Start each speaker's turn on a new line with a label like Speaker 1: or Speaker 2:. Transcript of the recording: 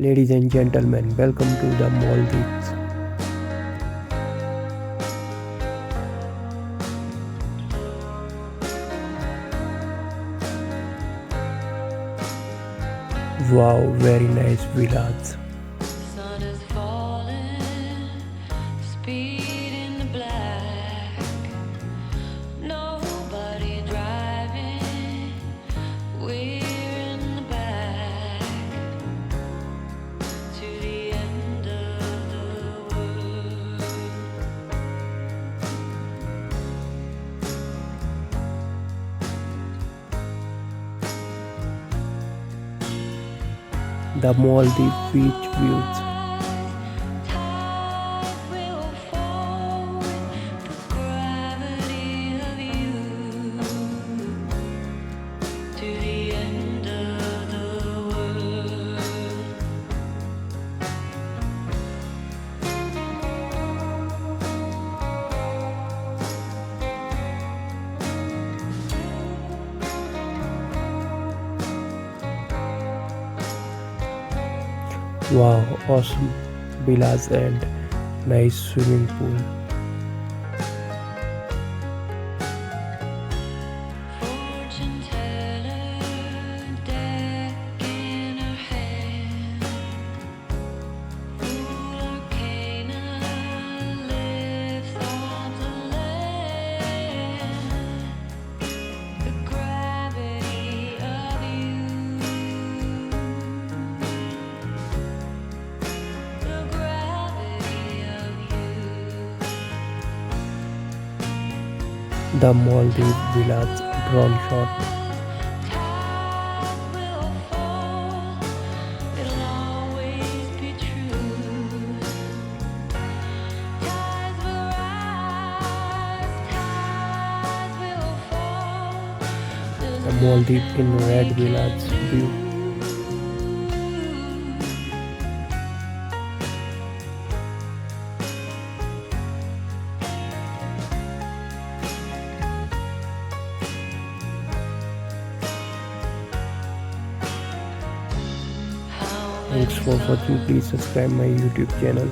Speaker 1: Ladies and gentlemen, welcome to the Maldives. Wow, very nice villas.
Speaker 2: Sun is falling, speed in the black. Nobody driving, we're in the back to the end of the world.
Speaker 1: The Maldives beach views.
Speaker 2: Tides will fall with the gravity of you to the end of the world.
Speaker 1: Wow, awesome villas and nice swimming pool.
Speaker 2: Fortune teller, deck in her hand. Volcano lives on the land. The gravity of you. The gravity of you.
Speaker 1: The Maldives villas drone shot.
Speaker 2: Tides will fall, it'll always be true. Tides will rise, tides will fall.
Speaker 1: The Maldives in red villas view. Thanks for watching. Please subscribe my YouTube channel.